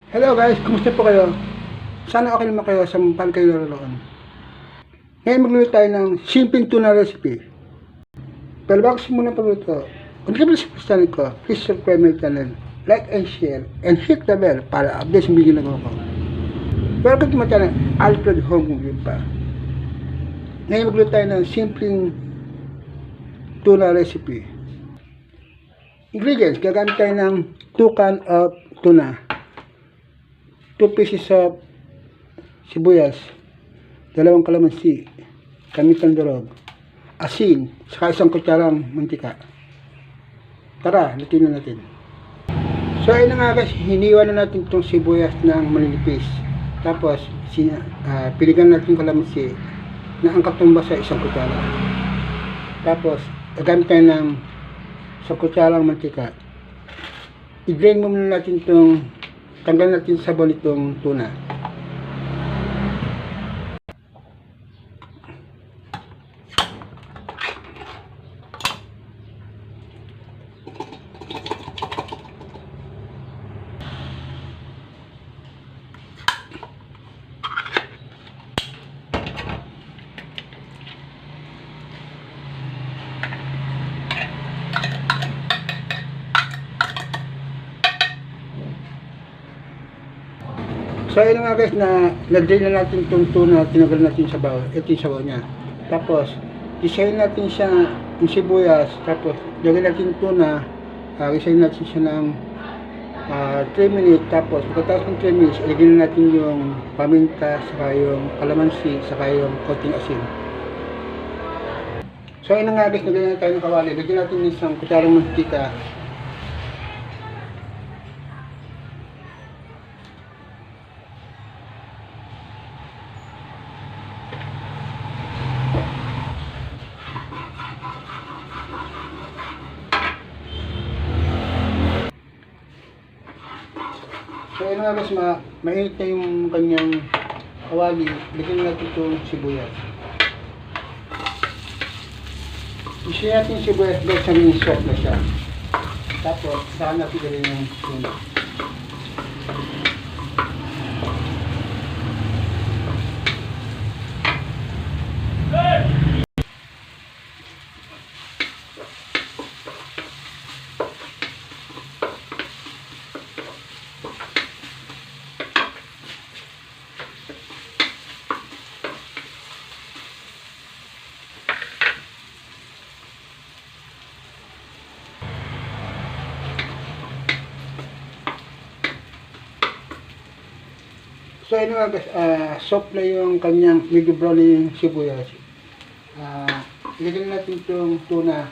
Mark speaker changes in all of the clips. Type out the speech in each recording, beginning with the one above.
Speaker 1: Hello guys, kumusta po kayo? Sana okay naman kayo sa paano kayo naroon. Ngayon magluluto tayo ng simpleng tuna recipe. Pero bago simulan pagluto, kung di ka pala sa channel ko, please subscribe my channel, like and share, and hit the bell para update sa video na ko. Welcome to my channel, Alfred Home Cooking pa. Ngayon magluluto tayo ng simpleng tuna recipe. Ingredients, gagamit tayo ng 2 can of tuna, 2 pieces of sibuyas, 2 kalamansi, kamitang durog, asin, saka 1 kutsarang mantika. Tara, lutuin na natin. So ayun na nga guys, hiniwa na natin itong sibuyas ng maninipis. Tapos, piligan natin yung kalamansi na angkat ng basa 1 kutsara. Tapos, gagamit tayo ng 1 kutsarang mantika. I-drain mo muna natin itong, tanggal natin sa sabon itong tuna. So ayun nga guys, na-drain na natin itong tuna, tinanggal natin sa bawo, ito yung sabaw niya. Tapos, isahin natin siya, yung sibuyas, tapos lagyan natin yung tuna, isahin natin siya ng 3 minutes, tapos pagkatapos ng 3 minutes, ilagyan natin yung paminta, saka yung kalamansi, saka yung konting asin. So ayun nga guys, lagyan na tayo ng kawali, lagyan natin yung 1 kutsarang mantika. So ayun nga guys, mainit na yung kanyang kawali, lagyan natin itong sibuyas. Isa natin yung sibuyas guys, sabihin soft na siya. Tapos, saan natin gawin yung tuna. So ayun nga guys, soft na yung kanyang medyo brown na yung sibuyas. Ilagyan natin itong tuna.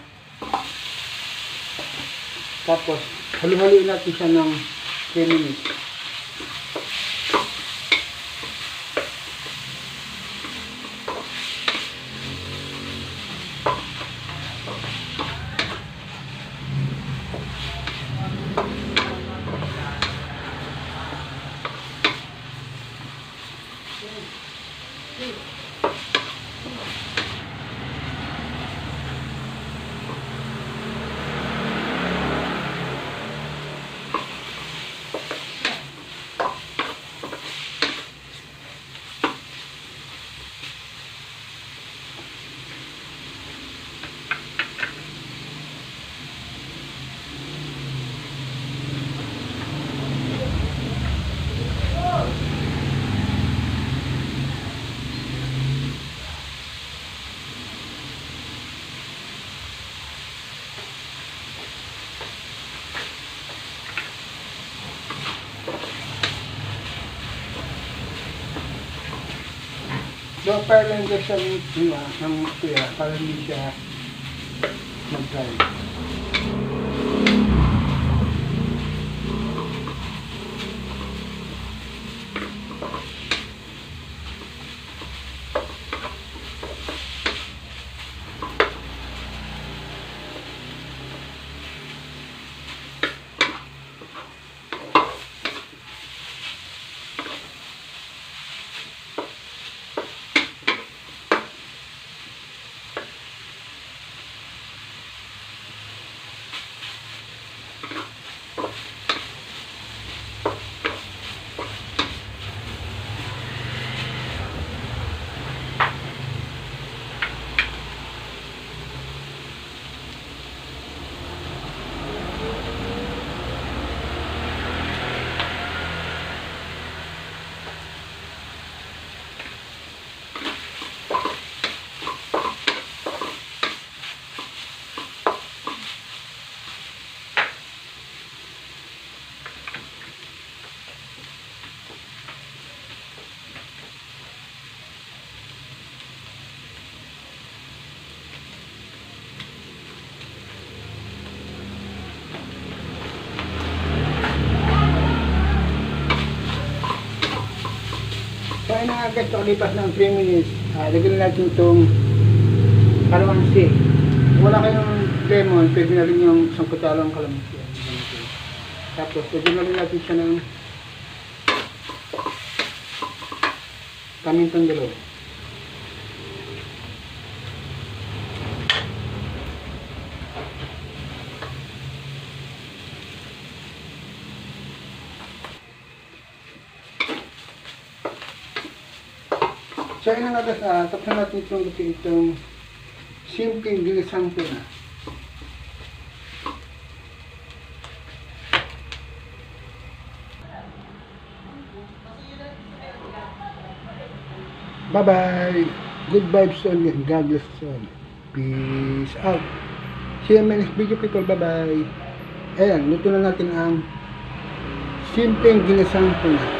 Speaker 1: Tapos, halu-haluin natin siya ng 3 minutes. So, para lang dyan sa ng kuya, para hindi siya mag-dry. Ayun na nga guys, nakalipas ng 3 minutes. Lagyan natin itong kalamansi. Kung wala kayong lemon, pwede na rin yung isang kutsalong kalamansi. Tapos, lagyan na rin natin siya ng pamintang dilaw. So, yun na nga guys, tapos natin itong simpleng ginisang tuna. Bye-bye! Good vibes only and God bless us all. Peace out! See you in my next video people. Bye-bye! Ayan, luto na natin ang simpleng ginisang tuna.